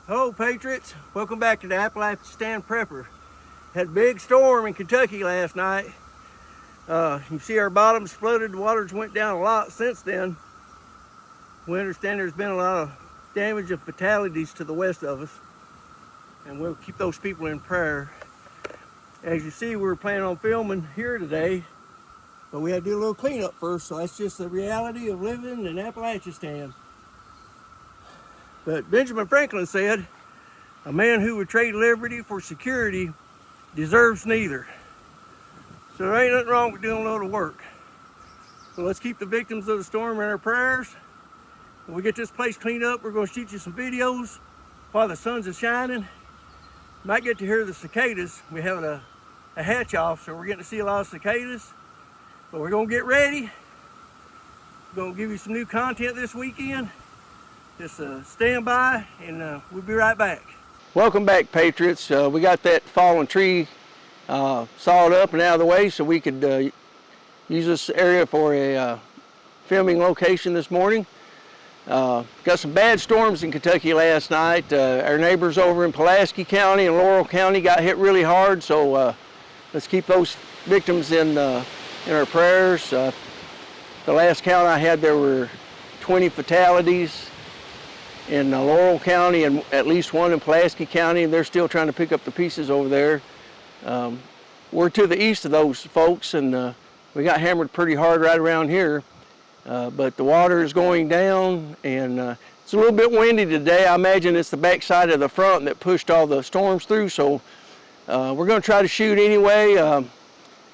Hello Patriots, welcome back to the Appalachistan Prepper. Had a big storm in Kentucky last night. You see our bottoms flooded, the waters went down a lot since then. We understand there's been a lot of damage and fatalities to the west of us, and we'll keep those people in prayer. As you see, we were planning on filming here today, but we had to do a little cleanup first, so that's just the reality of living in Appalachistan. But Benjamin Franklin said, "A man who would trade liberty for security deserves neither." So there ain't nothing wrong with doing a little work. So let's keep the victims of the storm in our prayers. When we get this place cleaned up, we're going to shoot you some videos while the sun's shining. Might get to hear the cicadas. We have a hatch off, so we're getting to see a lot of cicadas. But we're going to get ready. We're going to give you some new content this weekend. Just stand by, and we'll be right back. Welcome back, Patriots. We got that fallen tree sawed up and out of the way so we could use this area for a filming location this morning. Got some bad storms in Kentucky last night. Our neighbors over in Pulaski County and Laurel County got hit really hard, so let's keep those victims in our prayers. The last count I had, there were 20 fatalities in Laurel County and at least one in Pulaski County, and they're still trying to pick up the pieces over there. We're to the east of those folks, and we got hammered pretty hard right around here, but the water is going down, and it's a little bit windy today. I imagine it's the backside of the front that pushed all the storms through, so we're going to try to shoot anyway.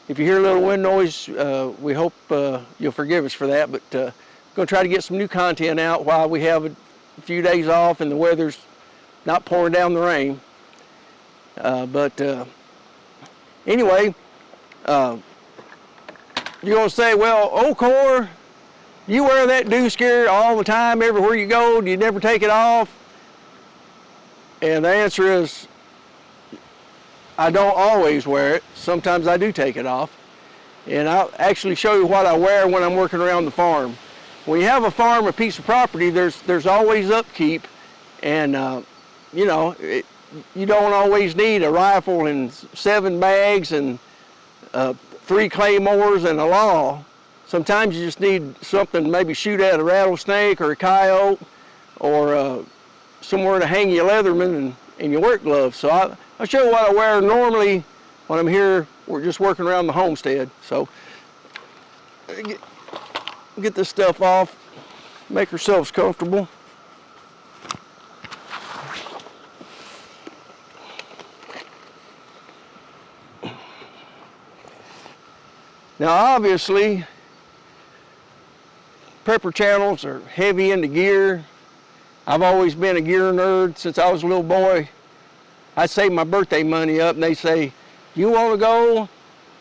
If you hear a little wind noise, we hope you'll forgive us for that, but going to try to get some new content out while we have a few days off and the weather's not pouring down the rain. Anyway, you're going to say, well, Ocor, you wear that dew gear all the time, everywhere you go, do you never take it off? And the answer is, I don't always wear it. Sometimes I do take it off. And I'll actually show you what I wear when I'm working around the farm. When you have a farm, a piece of property, there's always upkeep, and you know, you don't always need a rifle and 7 bags and 3 claymores and a law. Sometimes you just need something, maybe shoot at a rattlesnake or a coyote, or somewhere to hang your Leatherman and your work gloves. So I'll show you what I wear normally when I'm here. We're just working around the homestead. So get this stuff off, make ourselves comfortable. Now obviously, prepper channels are heavy into gear. I've always been a gear nerd since I was a little boy. I save my birthday money up and they say, "You want to go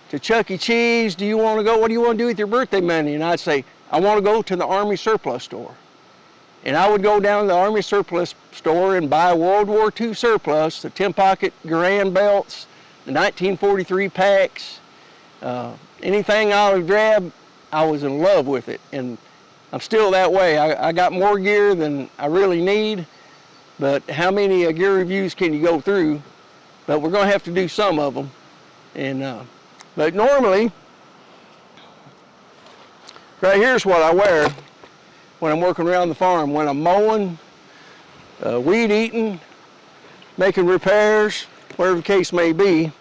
to Chuck E. Cheese? Do you want to go? What do you want to do with your birthday money?" And I'd say, "I want to go to the Army surplus store." And I would go down to the Army surplus store and buy World War II surplus, the 10-pocket Garand belts, the 1943 packs, anything I would grab, I was in love with it. And I'm still that way. I got more gear than I really need, but how many gear reviews can you go through? But we're going to have to do some of them. And but normally, right here's what I wear when I'm working around the farm. When I'm mowing, weed eating, making repairs, whatever the case may be.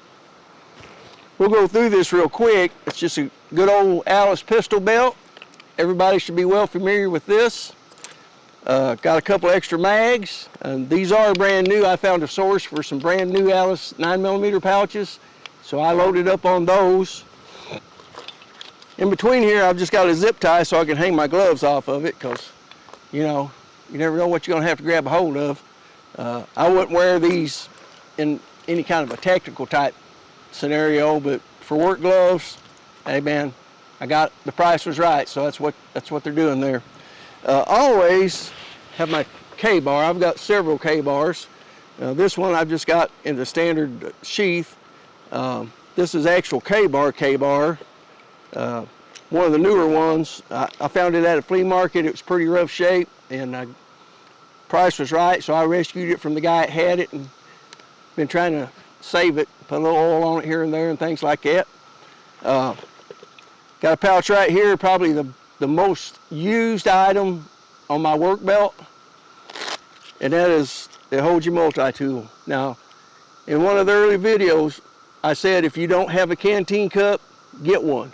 We'll go through this real quick. It's just a good old Alice pistol belt. Everybody should be well familiar with this. Got a couple extra mags. These are brand new. I found a source for some brand new Alice 9mm pouches, so I loaded up on those. In between here, I've just got a zip tie so I can hang my gloves off of it, because, you know, you never know what you're going to have to grab a hold of. I wouldn't wear these in any kind of a tactical type scenario, but for work gloves, hey man, the price was right, so that's what they're doing there. Always have my K-bar. I've got several K-bars. This one I've just got in the standard sheath. This is actual K-bar. One of the newer ones. I found it at a flea market. It was pretty rough shape, and I price was right, so I rescued it from the guy that had it and been trying to save it, put a little oil on it here and there and things like that. Got a pouch right here, probably the most used item on my work belt, and that is, it holds your multi-tool. Now, in one of the early videos, I said if you don't have a canteen cup, get one.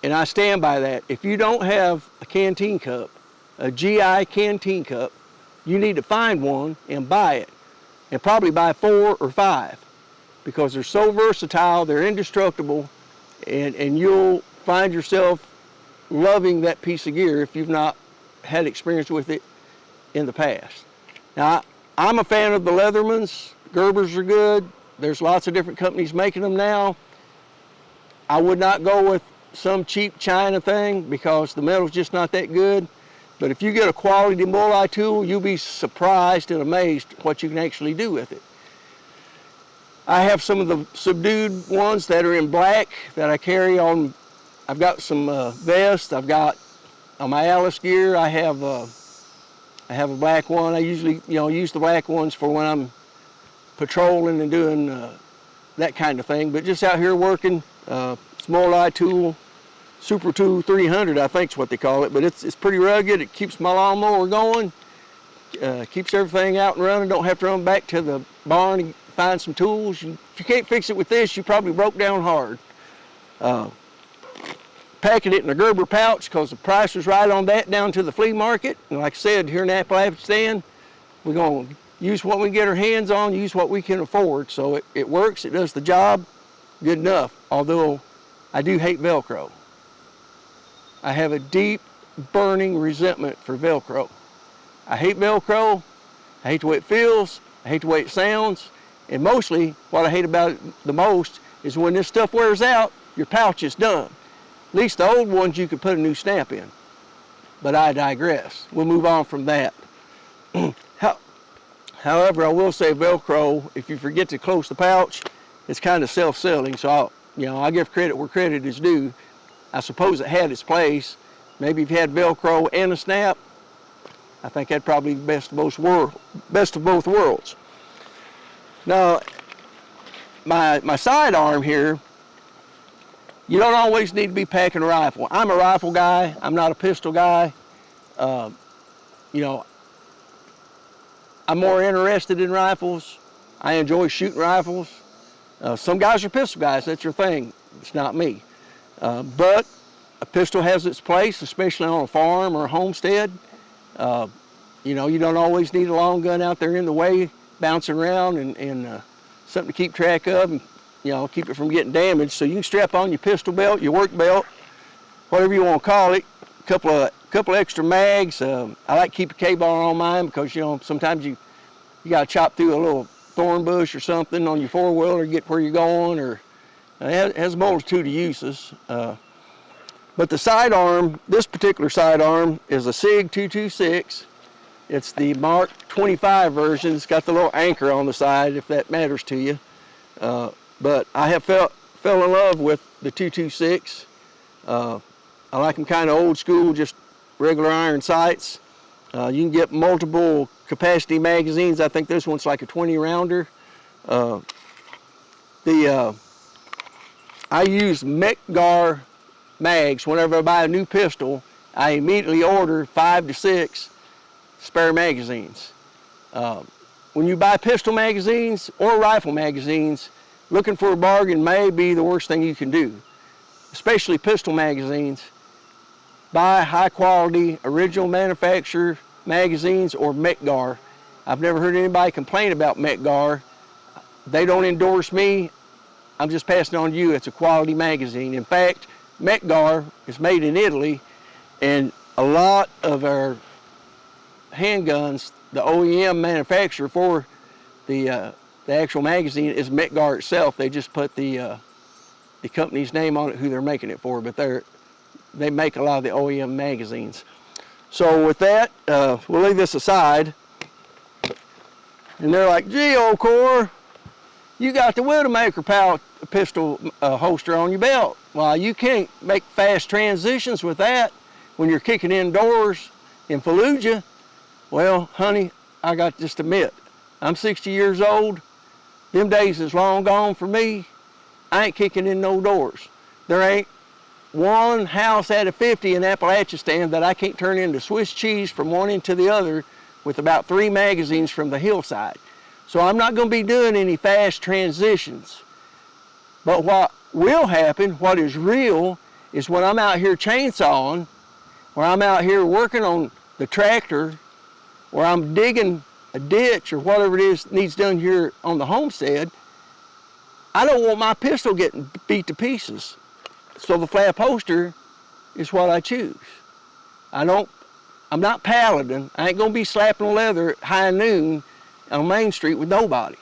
And I stand by that. If you don't have a canteen cup, a GI canteen cup, you need to find one and buy it. And probably buy 4 or 5, because they're so versatile, they're indestructible, and you'll find yourself loving that piece of gear if you've not had experience with it in the past. Now, I'm a fan of the Leathermans. Gerbers are good. There's lots of different companies making them now. I would not go with some cheap China thing because the metal's just not that good. But if you get a quality multi-tool, you'll be surprised and amazed what you can actually do with it. I have some of the subdued ones that are in black that I carry on. I've got some vests. I've got on my Alice gear. I have a black one. I usually, use the black ones for when I'm patrolling and doing that kind of thing. But just out here working, it's multi-tool. Super Tool 300, I think is what they call it, but it's pretty rugged. It keeps my lawnmower going, keeps everything out and running. Don't have to run back to the barn and find some tools. If you can't fix it with this, you probably broke down hard. Packing it in a Gerber pouch because the price was right on that down to the flea market. And like I said, here in Appalachistan, we're going to use what we can get our hands on, use what we can afford. So it works, it does the job, good enough. Although I do hate Velcro. I have a deep, burning resentment for Velcro. I hate Velcro. I hate the way it feels. I hate the way it sounds. And mostly, what I hate about it the most is when this stuff wears out, your pouch is done. At least the old ones you could put a new snap in. But I digress. We'll move on from that. However, I will say Velcro, if you forget to close the pouch, it's kind of self-sealing. So I give credit where credit is due. I suppose it had its place. Maybe if you had Velcro and a snap, I think that'd probably be best of both worlds. Now, my sidearm here, you don't always need to be packing a rifle. I'm a rifle guy. I'm not a pistol guy. I'm more interested in rifles. I enjoy shooting rifles. Some guys are pistol guys. That's your thing. It's not me. But a pistol has its place, especially on a farm or a homestead. You don't always need a long gun out there in the way, bouncing around and something to keep track of and, keep it from getting damaged. So you can strap on your pistol belt, your work belt, whatever you want to call it, a couple extra mags. I like to keep a K-bar on mine because, sometimes you got to chop through a little thorn bush or something on your four-wheeler to get where you're going, or it has a multitude of uses. But the sidearm, this particular sidearm, is a SIG 226. It's the Mark 25 version. It's got the little anchor on the side, if that matters to you. But I have fell in love with the 226. I like them kind of old school, just regular iron sights. You can get multiple capacity magazines. I think this one's like a 20 rounder. I use Mec-Gar mags. Whenever I buy a new pistol, I immediately order 5 to 6 spare magazines. When you buy pistol magazines or rifle magazines, looking for a bargain may be the worst thing you can do. Especially pistol magazines. Buy high quality, original manufacturer magazines or Mec-Gar. I've never heard anybody complain about Mec-Gar. They don't endorse me. I'm just passing on to you. It's a quality magazine. In fact, Mec-Gar is made in Italy, and a lot of our handguns, the OEM manufacturer for the actual magazine is Mec-Gar itself. They just put the company's name on it, who they're making it for, but they make a lot of the OEM magazines. So with that, we'll leave this aside. And they're like, gee, old core, you got the Widowmaker pistol holster on your belt. Well, you can't make fast transitions with that when you're kicking indoors in Fallujah. Well, honey, I got to just admit, I'm 60 years old. Them days is long gone for me. I ain't kicking in no doors. There ain't one house out of 50 in Appalachistan that I can't turn into Swiss cheese from one end to the other with about 3 magazines from the hillside. So I'm not going to be doing any fast transitions. But what will happen, what is real, is when I'm out here chainsawing, or I'm out here working on the tractor, or I'm digging a ditch or whatever it is needs done here on the homestead, I don't want my pistol getting beat to pieces. So the flap holster is what I choose. I'm not paladin. I ain't gonna be slapping leather at high noon on Main Street with nobody.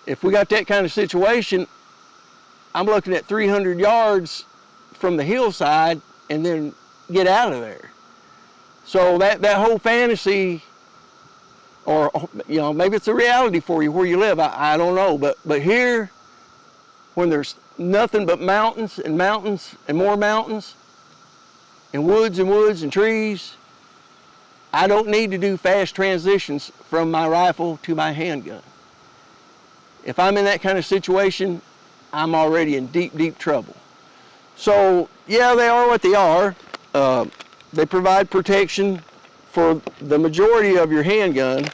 If we got that kind of situation, I'm looking at 300 yards from the hillside and then get out of there. So that whole fantasy, or you know, maybe it's a reality for you where you live, I don't know, but here, when there's nothing but mountains and mountains and more mountains and woods and trees, I don't need to do fast transitions from my rifle to my handgun. If I'm in that kind of situation, I'm already in deep trouble. So yeah, they are what they are. They provide protection for the majority of your handgun.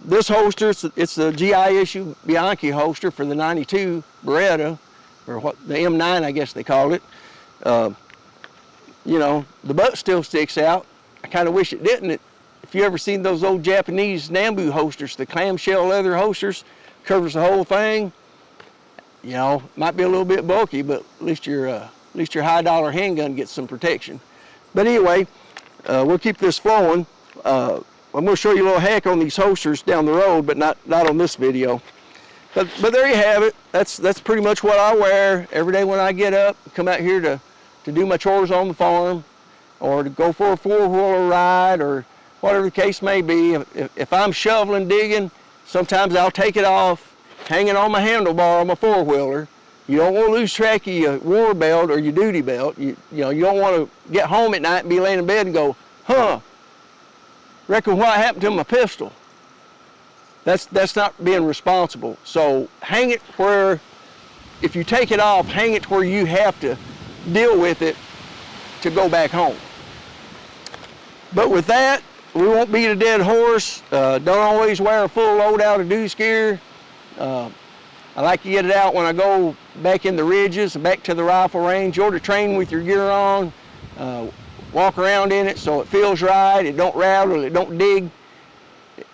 This holster, it's the GI issue Bianchi holster for the 92 Beretta, or what the M9 I guess they call it. You know, the butt still sticks out. I kind of wish it didn't. If you ever seen those old Japanese Nambu holsters, the clamshell leather holsters, covers the whole thing. You know, might be a little bit bulky, but at least your high dollar handgun gets some protection. But anyway, we'll keep this flowing. I'm going to show you a little hack on these holsters down the road, but not on this video. But there you have it. That's pretty much what I wear every day when I get up, come out here to do my chores on the farm, or to go for a 4-wheeler ride, or whatever the case may be. If I'm shoveling, digging, sometimes I'll take it off, hang it on my handlebar on my 4-wheeler. You don't want to lose track of your war belt or your duty belt. You know, you don't want to get home at night and be laying in bed and go, reckon what happened to my pistol? That's not being responsible. So hang it where, if you take it off, hang it where you have to deal with it to go back home. But with that, we won't beat a dead horse. Don't always wear a full load out of deuce gear. I like to get it out when I go back in the ridges, back to the rifle range. You ought to train with your gear on, walk around in it so it feels right, it don't rattle, it don't dig,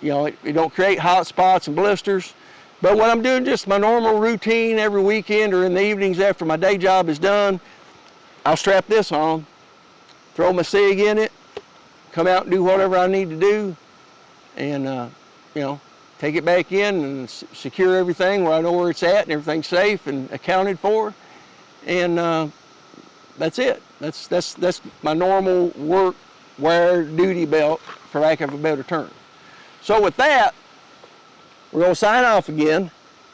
you know, it don't create hot spots and blisters. But when I'm doing just my normal routine every weekend or in the evenings after my day job is done, I'll strap this on, throw my SIG in it, come out and do whatever I need to do, and you know, take it back in and secure everything where I know where it's at and everything's safe and accounted for, and that's it. That's my normal work wear duty belt, for lack of a better term. So with that, we're going to sign off again.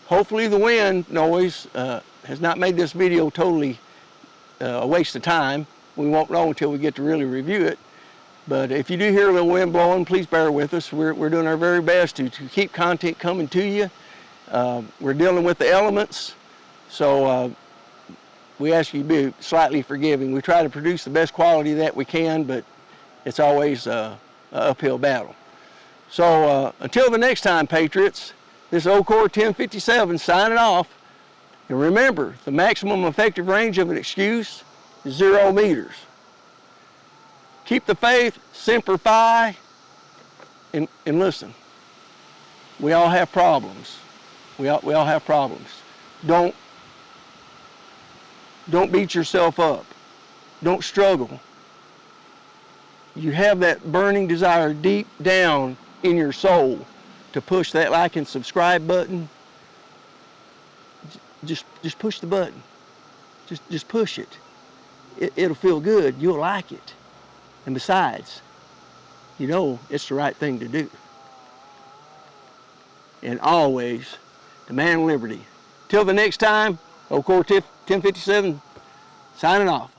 Hopefully the wind noise has not made this video totally a waste of time. We won't know until we get to really review it. But if you do hear a little wind blowing, please bear with us. We're doing our very best to keep content coming to you. We're dealing with the elements, so we ask you to be slightly forgiving. We try to produce the best quality that we can, but it's always an uphill battle. So until the next time, Patriots, this is OCOR 1057 signing off. And remember, the maximum effective range of an excuse is 0 meters. Keep the faith, Semper Fi, and listen, we all have problems. We all have problems. Don't beat yourself up. Don't struggle. You have that burning desire deep down in your soul to push that like and subscribe button. Just push the button. Just push it. It'll feel good. You'll like it. And besides, you know it's the right thing to do. And always demand liberty. Till the next time, OCOR 1057 signing off.